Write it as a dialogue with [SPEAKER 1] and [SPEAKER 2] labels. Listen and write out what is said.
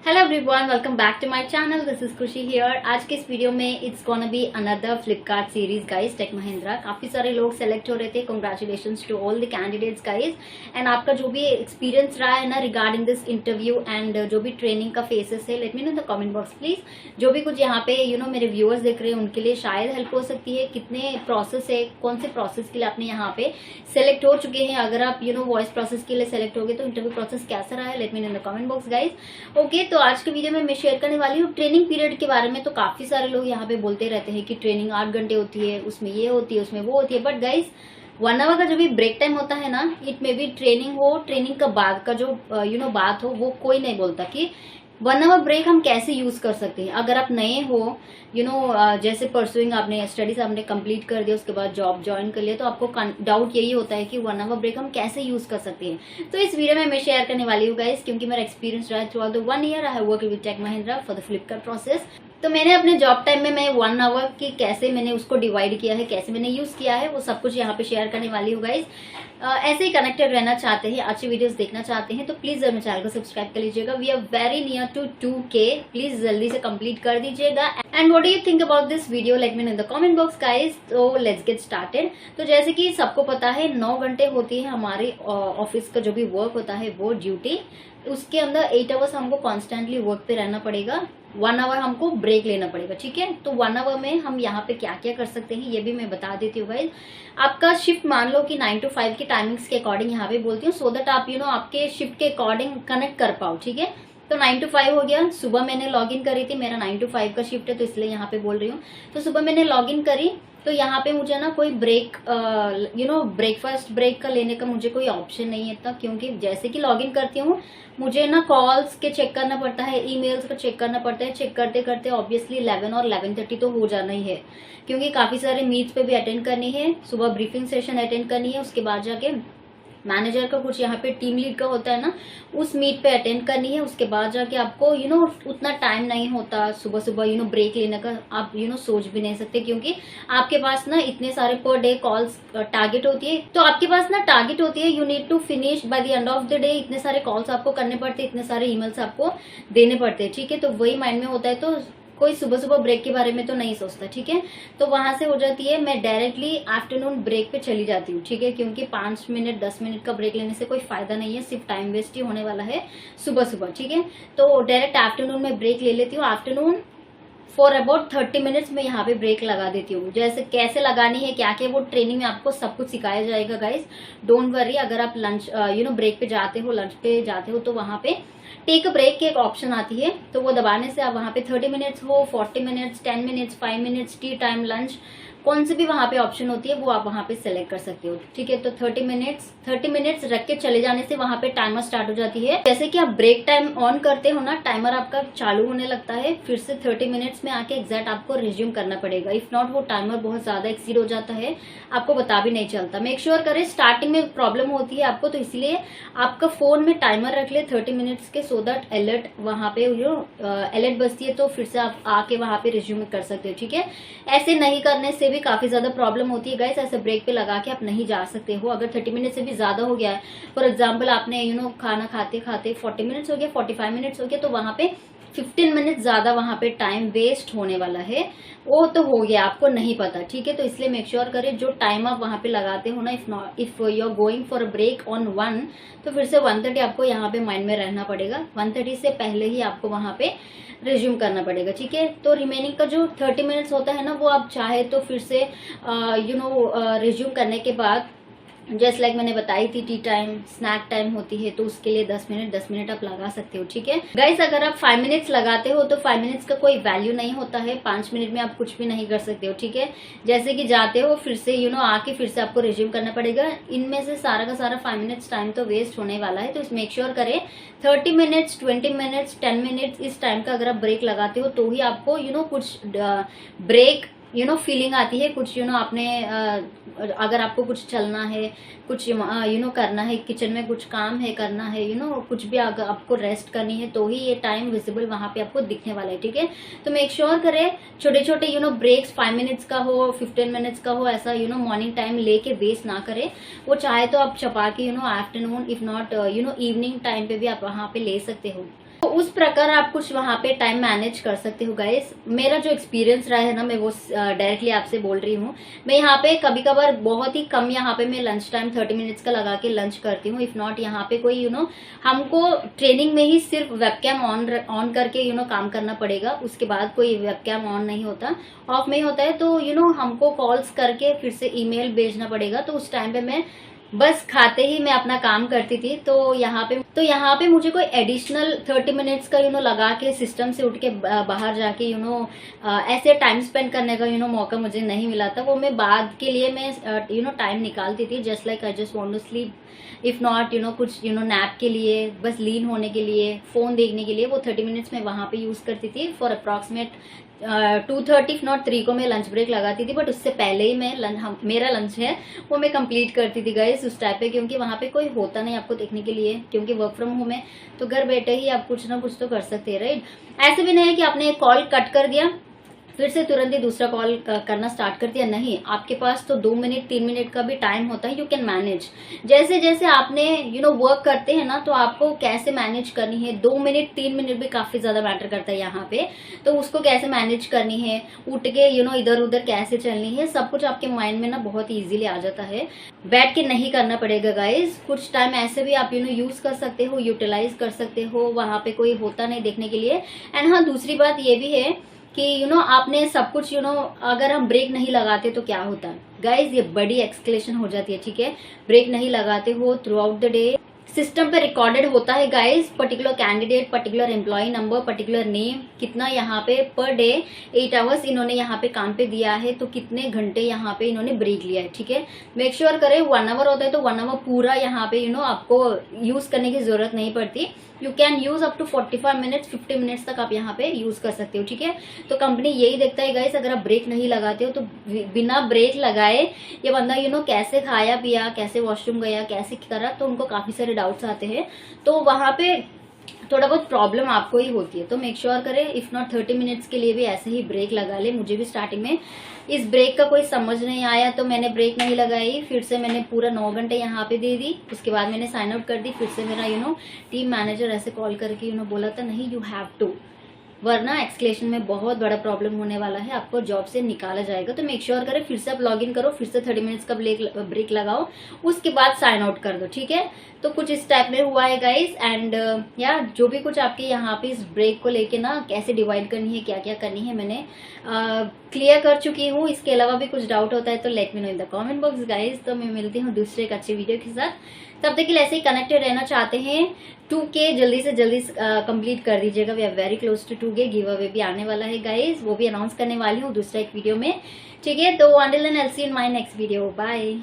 [SPEAKER 1] Hello everyone, welcome back to my channel. This is Khushi here. आज के इस video में it's gonna be another Flipkart series guys, tech Mahindra. काफी सारे लोग सेलेक्ट हो रहे थे। Congratulations to all the candidates guys. And आपका जो भी एक्सपीरियंस रहा है ना रिगार्डिंग दिस इंटरव्यू एंड जो भी ट्रेनिंग का फेसेस है, late me know in the comment box please. जो भी कुछ यहाँ पे मेरे व्यूअर्स देख रहे हैं उनके लिए शायद हेल्प हो सकती है। कितने प्रोसेस है, कौन से प्रोसेस के लिए आपने यहाँ पे सेलेक्ट हो चुके हैं। अगर आप वॉइस प्रोसेस के लिए सेलेक्ट हो गए तो इंटरव्यू प्रोसेस कैसा रहा है, late me know in the comment box guys. Okay, तो आज के वीडियो में मैं शेयर करने वाली हूँ ट्रेनिंग पीरियड के बारे में। तो काफी सारे लोग यहाँ पे बोलते रहते हैं कि ट्रेनिंग 8 घंटे होती है, उसमें ये होती है, उसमें वो होती है। बट गाइस 1 आवर का जो भी ब्रेक टाइम होता है ना, इट में भी ट्रेनिंग हो, ट्रेनिंग का बाद का जो बात हो, वो कोई नहीं बोलता कि 1 आवर ब्रेक हम कैसे यूज कर सकते हैं। अगर आप नए हो जैसे परसुइंग आपने स्टडीज आपने कंप्लीट कर दिया, उसके बाद जॉब ज्वाइन कर लिया, तो आपको डाउट यही होता है कि 1 आवर ब्रेक हम कैसे यूज कर सकते हैं। तो इस वीडियो में मैं शेयर करने वाली हूँ गाइस, क्योंकि मेरा एक्सपीरियंस रहा है throughout the 1 year I have worked with tech Mahindra for the Flipkart process. तो मैंने अपने जॉब टाइम में मैं 1 आवर की कैसे मैंने उसको डिवाइड किया है, कैसे मैंने यूज किया है, वो सब कुछ यहाँ पे शेयर करने वाली हूँ गाइस। ऐसे ही कनेक्टेड रहना चाहते हैं, अच्छी वीडियोस देखना चाहते हैं तो प्लीज मेरे चैनल को सब्सक्राइब कर लीजिएगा। We are very near to 2K, please जल्दी से कंप्लीट कर दीजिएगा। And what do you think about this video, let me know in the comment box guys. तो लेट्स गेट स्टार्टेड। तो जैसे कि सबको पता है 9 घंटे होती है हमारे ऑफिस का जो भी वर्क होता है वो ड्यूटी। उसके अंदर 8 आवर्स हमको कॉन्स्टेंटली वर्क पे रहना पड़ेगा, 1 आवर हमको ब्रेक लेना पड़ेगा, ठीक है। तो 1 आवर में हम यहाँ पे क्या क्या कर सकते हैं ये भी मैं बता देती हूँ गाइस। आपका शिफ्ट मान लो कि 9 to 5 की टाइमिंग्स के अकॉर्डिंग यहाँ पे बोलती हूँ, सो दैट आप आपके शिफ्ट के अकॉर्डिंग कनेक्ट कर पाओ, ठीक है। तो 9 to 5 हो गया। सुबह मैंने लॉग इन करी थी, मेरा 9 to 5 का शिफ्ट है तो इसलिए यहाँ पे बोल रही हूँ। तो सुबह मैंने लॉग इन करी तो यहाँ पे मुझे ना कोई ब्रेक ब्रेकफास्ट ब्रेक का लेने का मुझे कोई ऑप्शन नहीं है था, क्योंकि जैसे कि लॉग इन करती हूँ मुझे ना कॉल्स के चेक करना पड़ता है, ईमेल्स का चेक करना पड़ता है। चेक करते करते ऑब्वियसली 11 और 11:30 तो हो जाना ही है, क्योंकि काफी सारे मीट्स पे भी अटेंड करनी है, सुबह ब्रीफिंग सेशन अटेंड करनी है, उसके बाद जाके मैनेजर का कुछ यहाँ पे टीम लीड का होता है ना, उस मीट पे अटेंड करनी है। उसके बाद जाके आपको उतना टाइम नहीं होता सुबह सुबह ब्रेक लेने का। आप सोच भी नहीं सकते, क्योंकि आपके पास ना इतने सारे पर डे कॉल्स टारगेट होती है। तो आपके पास ना टारगेट होती है, you need to finish by the end of the day. इतने सारे कॉल्स आपको करने पड़ते हैं, इतने सारे ईमेल्स आपको देने पड़ते हैं, ठीक है। तो वही माइंड में होता है, तो कोई सुबह सुबह ब्रेक के बारे में तो नहीं सोचता, ठीक है। तो वहां से हो जाती है, मैं डायरेक्टली आफ्टरनून ब्रेक पे चली जाती हूँ, ठीक है, क्योंकि 5 मिनट 10 मिनट का ब्रेक लेने से कोई फायदा नहीं है, सिर्फ टाइम वेस्ट ही होने वाला है सुबह सुबह, ठीक है। तो डायरेक्ट आफ्टरनून में ब्रेक ले लेती हूँ। आफ्टरनून फॉर अबाउट 30 मिनट्स में यहाँ पे ब्रेक लगा देती हूँ। जैसे कैसे लगानी है, क्या क्या, वो ट्रेनिंग में आपको सब कुछ सिखाया जाएगा गाइस, डोंट वरी। अगर आप लंच ब्रेक पे जाते हो, लंच पे जाते हो, तो वहां पे टेक अ ब्रेक की एक ऑप्शन आती है, तो वो दबाने से आप वहां पे 30 मिनट्स हो, 40 minutes, 10 minutes, 5 minutes, T time, lunch, कौन सी भी वहां पे ऑप्शन होती है वो आप वहां पे सेलेक्ट कर सकते हो, ठीक है। तो 30 मिनट्स रख के चले जाने से वहां पे टाइमर स्टार्ट हो जाती है। जैसे कि आप ब्रेक टाइम ऑन करते हो ना, टाइमर आपका चालू होने लगता है, फिर से 30 मिनट्स में आके एग्जैक्ट आपको रिज्यूम करना पड़ेगा। इफ नॉट वो टाइमर बहुत ज्यादा एक्सीड हो जाता है, आपको पता भी नहीं चलता। मेक श्योर करें, स्टार्टिंग में प्रॉब्लम होती है आपको, तो इसलिए आपका फोन में टाइमर रख ले 30 मिनट्स के, सो दैट अलर्ट वहां पे अलर्ट बजती है तो फिर से आप आके वहां पे रिज्यूम कर सकते हो, ठीक है। ऐसे नहीं करने से भी काफी ज्यादा प्रॉब्लम होती है गाइस। ऐसे ब्रेक पे लगा के आप नहीं जा सकते हो। अगर 30 मिनट से भी ज्यादा हो गया है, फॉर एग्जांपल आपने खाना खाते खाते 40 मिनट्स हो गया, 45 मिनट्स हो गया, तो वहां पे 15 मिनट ज्यादा वहां पे टाइम वेस्ट होने वाला है, वो तो हो गया, आपको नहीं पता, ठीक है। तो इसलिए मेक श्योर करें जो टाइम आप वहां पे लगाते हो ना, if you are going for a break on 1, तो फिर से 1:30 आपको यहाँ पे माइंड में रहना पड़ेगा। 1:30 से पहले ही आपको वहां पे रिज्यूम करना पड़ेगा, ठीक है। तो रिमेनिंग का जो 30 मिनट्स होता है ना, वो आप चाहे तो फिर से रिज्यूम करने के बाद, जस्ट लाइक मैंने बताई थी, टी टाइम, स्नैक टाइम होती है, तो उसके लिए 10 मिनट आप लगा सकते हो, ठीक है गाइस। अगर आप 5 मिनट्स लगाते हो तो 5 मिनट्स का कोई वैल्यू नहीं होता है, 5 मिनट में आप कुछ भी नहीं कर सकते हो, ठीक है। जैसे कि जाते हो, फिर से आके फिर से आपको रिज्यूम करना पड़ेगा। इनमें से सारा का सारा 5 मिनट्स टाइम तो वेस्ट होने वाला है। तो मेक श्योर करें 30 मिनट्स, 20 मिनट्स, 10 मिनट्स इस टाइम का अगर आप ब्रेक लगाते हो तो ही आपको कुछ ब्रेक फीलिंग आती है, कुछ आपने अगर आपको कुछ चलना है, कुछ करना है, किचन में कुछ काम है करना है, कुछ भी अगर आपको रेस्ट करनी है, तो ही ये टाइम विजिबल वहां पे आपको दिखने वाला है, ठीक है। तो मेक श्योर करें छोटे छोटे ब्रेक्स 5 मिनट्स का हो, 15 मिनट्स का हो, ऐसा मॉर्निंग टाइम लेके वेस्ट ना करें। वो चाहे तो आप छपा के afternoon, if not evening time पे भी आप वहां पे ले सकते हो। तो उस प्रकार आप कुछ वहां पे टाइम मैनेज कर सकते हो गाइस। मेरा जो एक्सपीरियंस रहा है ना, मैं वो डायरेक्टली आपसे बोल रही हूँ। मैं यहाँ पे कभी कभार बहुत ही कम यहाँ पे मैं लंच टाइम 30 मिनट्स का लगा के लंच करती हूँ। इफ नॉट यहाँ पे कोई हमको ट्रेनिंग में ही सिर्फ वेबकैम ऑन करके काम करना पड़ेगा। उसके बाद कोई वेबकैम ऑन नहीं होता, ऑफ में ही होता है। तो हमको कॉल्स करके फिर से ईमेल भेजना पड़ेगा। तो उस टाइम पे मैं बस खाते ही मैं अपना काम करती थी। तो यहाँ पे मुझे कोई एडिशनल 30 मिनट्स का लगा के सिस्टम से उठ के बाहर जाके ऐसे टाइम स्पेंड करने का मौका मुझे नहीं मिला था। वो मैं बाद के लिए मैं टाइम निकालती थी, just like I just want to sleep. If not कुछ नैप के लिए, बस लीन होने के लिए, फोन देखने के लिए, वो 30 मिनट्स में वहां पे यूज करती थी। फॉर अप्रॉक्सीमेट 2:30 इफ नॉट 3 को मैं लंच ब्रेक लगाती थी। बट उससे पहले ही मैं मेरा लंच है वो मैं कंप्लीट करती थी गाइस उस टाइप पे, क्योंकि वहां पे कोई होता नहीं आपको देखने के लिए, क्योंकि वर्क फ्रॉम होम है। तो घर बैठे ही आप कुछ ना कुछ तो कर सकते हैं, राइट। ऐसे भी नहीं है कि आपने कॉल कट कर दिया फिर से तुरंत ही दूसरा कॉल करना स्टार्ट कर दिया। नहीं, आपके पास तो 2 मिनट 3 मिनट का भी टाइम होता है। यू कैन मैनेज, जैसे जैसे आपने वर्क करते हैं ना, तो आपको कैसे मैनेज करनी है। 2 मिनट 3 मिनट भी काफी ज्यादा मैटर करता है यहाँ पे। तो उसको कैसे मैनेज करनी है, उठ के इधर उधर कैसे चलनी है, सब कुछ आपके माइंड में ना बहुत इजीली आ जाता है। बैठ के नहीं करना पड़ेगा गाइज। कुछ टाइम ऐसे भी आप यूज कर सकते हो, यूटिलाइज कर सकते हो। वहां पे कोई होता नहीं देखने के लिए। एंड हाँ, दूसरी बात ये भी है कि आपने सब कुछ अगर हम ब्रेक नहीं लगाते तो क्या होता है गाइज, ये बड़ी एक्सक्लेशन हो जाती है, ठीक है। ब्रेक नहीं लगाते हो throughout the day, system पे रिकॉर्डेड होता है guys, particular candidate, particular employee number, particular name, कितना यहाँ पे पर डे 8 आवर्स इन्होंने यहाँ पे काम पे दिया है, तो कितने घंटे यहाँ पे इन्होंने ब्रेक लिया है, ठीक है। मेक श्योर करें 1 आवर होता है तो 1 आवर पूरा यहाँ पे आपको यूज करने की जरूरत नहीं पड़ती। You can use up to 45 minutes 50 minutes तक आप यहाँ पे यूज कर सकते हो, ठीक है। तो कंपनी यही देखता है गाइस, अगर आप ब्रेक नहीं लगाते हो तो बिना ब्रेक लगाए ये बंदा कैसे खाया पिया, कैसे वॉशरूम गया, कैसे करा, तो उनको काफी सारे डाउट्स आते हैं। तो वहां पे थोड़ा बहुत प्रॉब्लम आपको ही होती है। तो मेक श्योर करें इफ नॉट 30 मिनट्स के लिए भी ऐसे ही ब्रेक लगा ले। मुझे भी स्टार्टिंग में इस ब्रेक का कोई समझ नहीं आया तो मैंने ब्रेक नहीं लगाई, फिर से मैंने पूरा 9 घंटे यहाँ पे दे दी। उसके बाद मैंने साइन आउट कर दी। फिर से मेरा टीम मैनेजर ऐसे कॉल करके बोला था नहीं यू हैव टू, वरना एक्सक्लेशन में बहुत बड़ा प्रॉब्लम होने वाला है, आपको जॉब से निकाला जाएगा। तो मेक श्योर करें फिर से आप लॉग इन करो, फिर से 30 मिनट्स का ब्रेक लगाओ, उसके बाद साइन आउट कर दो, ठीक है। तो कुछ इस टाइप में हुआ है गाइस। एंड यार जो भी कुछ आपके यहाँ पे इस ब्रेक को लेके ना कैसे डिवाइड करनी है, क्या क्या करनी है, मैंने क्लियर कर चुकी हूँ। इसके अलावा भी कुछ डाउट होता है तो late me know in the comment box guys. तो मैं मिलती हूँ दूसरे एक अच्छे वीडियो के साथ। तब तक के लिए ऐसे ही कनेक्टेड रहना चाहते हैं 2K जल्दी से जल्दी कंप्लीट कर दीजिएगा। We are very close to 2K। Giveaway भी आने वाला है गाइस, वो भी अनाउंस करने वाली हूँ दूसरा एक वीडियो में, ठीक है। तो until then I will see you in my next video, bye.